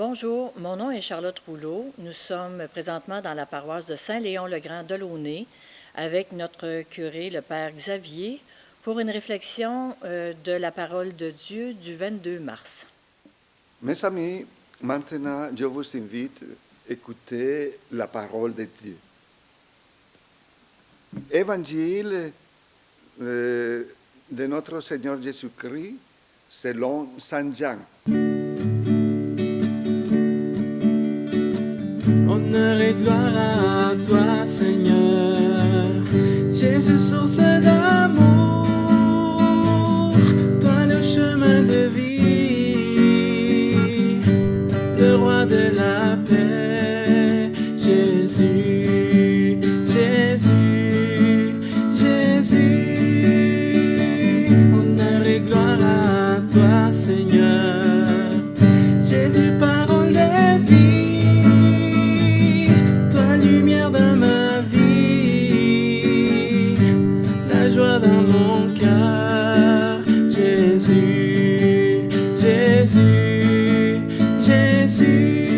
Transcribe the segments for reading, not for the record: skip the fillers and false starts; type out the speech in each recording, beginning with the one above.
Bonjour, mon nom est Charlotte Rouleau. Nous sommes présentement dans la paroisse de Saint-Léon-le-Grand de Launay avec notre curé, le Père Xavier, pour une réflexion de la parole de Dieu du 22 mars. Mes amis, maintenant je vous invite à écouter la parole de Dieu. Évangile de notre Seigneur Jésus-Christ selon Saint Jean. Honneur et gloire à toi, Seigneur, Jésus, source d'amour, toi le chemin de vie, le roi de la paix, Jésus, Jésus, Jésus. Honneur et gloire à toi, Seigneur, Jésus, parole de vie, lumière dans ma vie, la joie dans mon cœur, Jésus, Jésus, Jésus.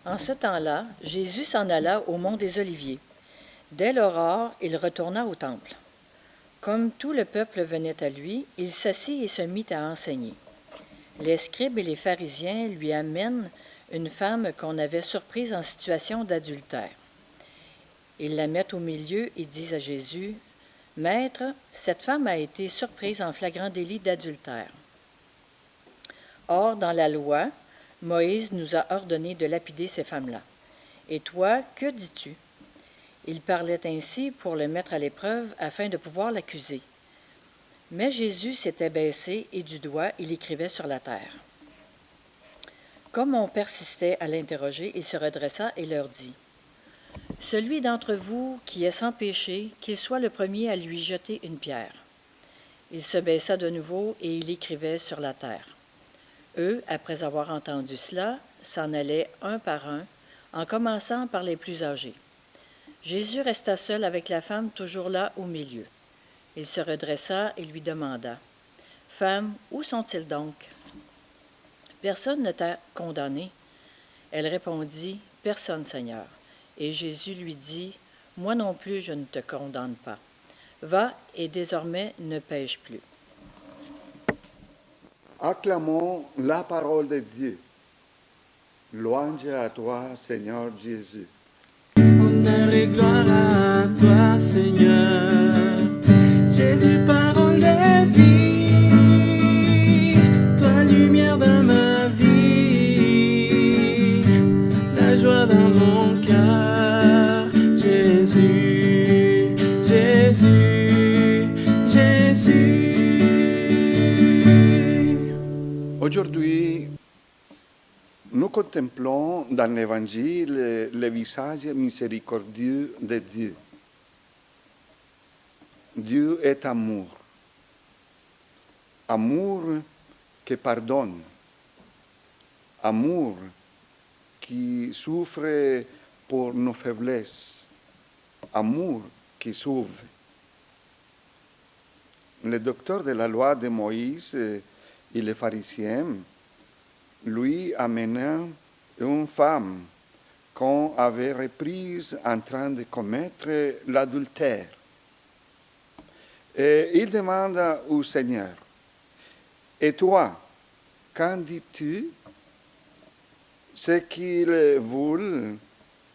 En ce temps-là, Jésus s'en alla au mont des Oliviers. Dès l'aurore, il retourna au temple. Comme tout le peuple venait à lui, il s'assit et se mit à enseigner. Les scribes et les pharisiens lui amènent une femme qu'on avait surprise en situation d'adultère. Ils la mettent au milieu et disent à Jésus, « Maître, cette femme a été surprise en flagrant délit d'adultère. Or, dans la loi, Moïse nous a ordonné de lapider ces femmes-là. Et toi, que dis-tu? » Il parlait ainsi pour le mettre à l'épreuve afin de pouvoir l'accuser. Mais Jésus s'était baissé et du doigt, il écrivait sur la terre. Comme on persistait à l'interroger, il se redressa et leur dit, « Celui d'entre vous qui est sans péché, qu'il soit le premier à lui jeter une pierre. » Il se baissa de nouveau et il écrivait sur la terre. Eux, après avoir entendu cela, s'en allaient un par un, en commençant par les plus âgés. Jésus resta seul avec la femme toujours là au milieu. Il se redressa et lui demanda, « Femme, où sont-ils donc? » Personne ne t'a condamné. Elle répondit, Personne, Seigneur. Et Jésus lui dit, Moi non plus je ne te condamne pas. Va et désormais ne pêche plus. Acclamons la parole de Dieu. Louange à toi, Seigneur Jésus. Honneur et gloire à toi, Seigneur, Jésus, parole de vie, toi lumière dans ma vie, la joie dans mon cœur, Jésus, Jésus, Jésus. Aujourd'hui, nous contemplons dans l'Évangile le visage miséricordieux de Dieu. Dieu est amour. Amour qui pardonne. Amour qui souffre pour nos faiblesses. Amour qui sauve. Le docteur de la loi de Moïse et les pharisiens lui amena une femme qu'on avait reprise en train de commettre l'adultère. Et il demande au Seigneur, « Et toi, qu'en dis-tu? Ce qu'il veut,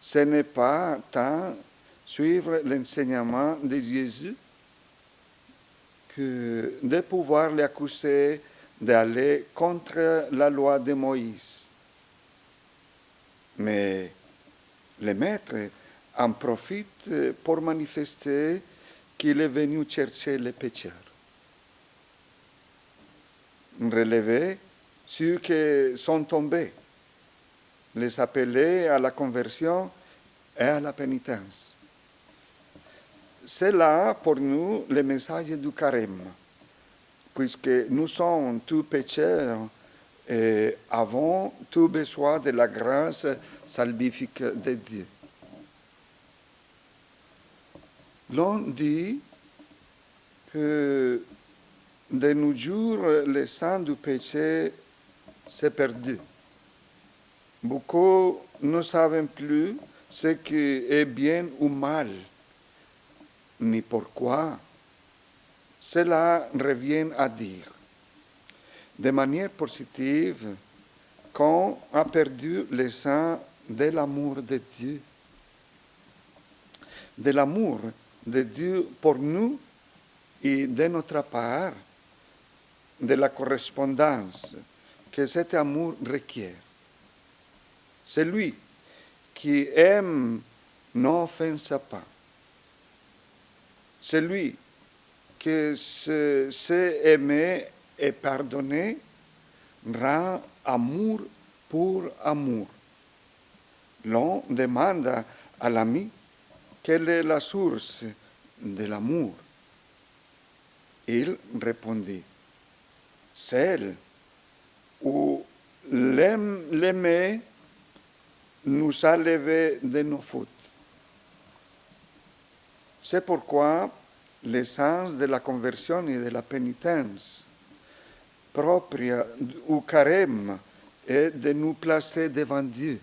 ce n'est pas tant suivre l'enseignement de Jésus que de pouvoir l'accuser d'aller contre la loi de Moïse. Mais le maître en profite pour manifester qu'il est venu chercher les pécheurs. Relever ceux qui sont tombés, les appeler à la conversion et à la pénitence. C'est là pour nous le message du carême, puisque nous sommes tous pécheurs et avons tout besoin de la grâce salvifique de Dieu. L'on dit que de nos jours, le sang du péché c'est perdu. Beaucoup ne savent plus ce qui est bien ou mal, ni pourquoi. Cela revient à dire, de manière positive, qu'on a perdu le sens de l'amour de Dieu. De l'amour de Dieu pour nous et de notre part, de la correspondance que cet amour requiert. Celui qui aime n'offense pas. Celui qui sait aimer et pardonner rend amour pour amour. L'on demande à l'ami quelle est la source de l'amour. Il répondit, celle où l'aimer nous a levés de nos fautes. C'est pourquoi l'essence de la conversion et de la pénitence propre au carême est de nous placer devant Dieu,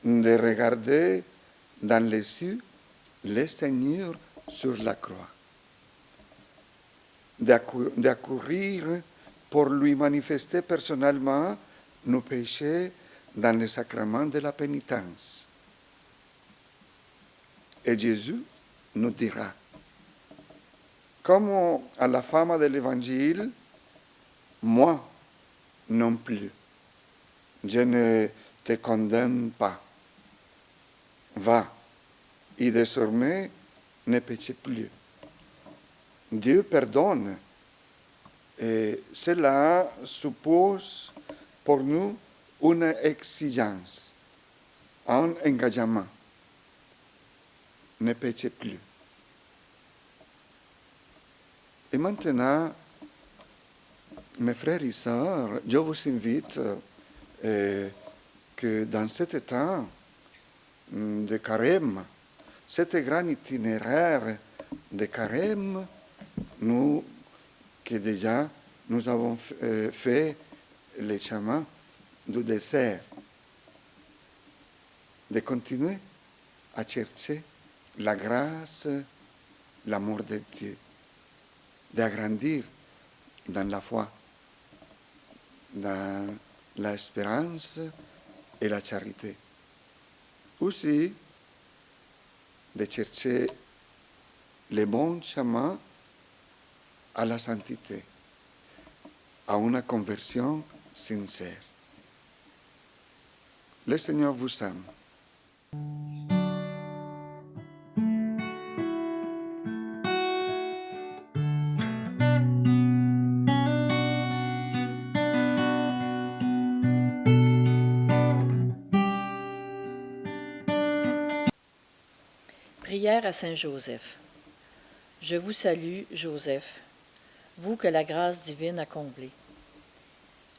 de regarder dans les cieux le Seigneur sur la croix, d'accourir pour lui manifester personnellement nos péchés dans le sacrement de la pénitence. Et Jésus nous dira, comme à la femme de l'Évangile, moi non plus, je ne te condamne pas. Va, et désormais ne péchez plus. Dieu pardonne, et cela suppose pour nous une exigence, un engagement. Ne péchez plus. Et maintenant, mes frères et sœurs, je vous invite que dans ce temps de carême, cet grand itinéraire de carême, nous, que déjà nous avons fait le chemin du désert, de continuer à chercher la grâce, l'amour de Dieu, d'agrandir dans la foi, dans l'espérance et la charité. Aussi, de chercher le bon chemin à la sainteté, à une conversion sincère. Le Seigneur vous aime. Prière à Saint Joseph. Je vous salue, Joseph, vous que la grâce divine a comblé.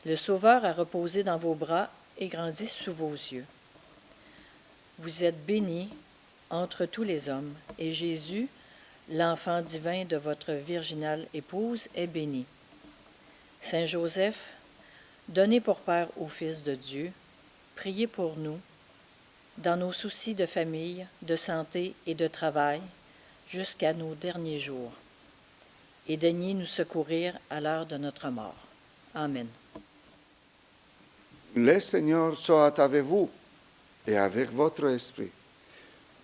Le Sauveur a reposé dans vos bras et grandi sous vos yeux. Vous êtes béni entre tous les hommes, et Jésus, l'enfant divin de votre virginale épouse, est béni. Saint Joseph, donnez pour père au Fils de Dieu, priez pour nous, dans nos soucis de famille, de santé et de travail, jusqu'à nos derniers jours. Et daignez nous secourir à l'heure de notre mort. Amen. Le Seigneur soit avec vous et avec votre esprit.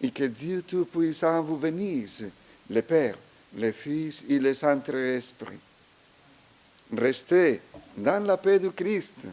Et que Dieu Tout-Puissant vous bénisse, le Père, le Fils et le Saint-Esprit. Restez dans la paix du Christ.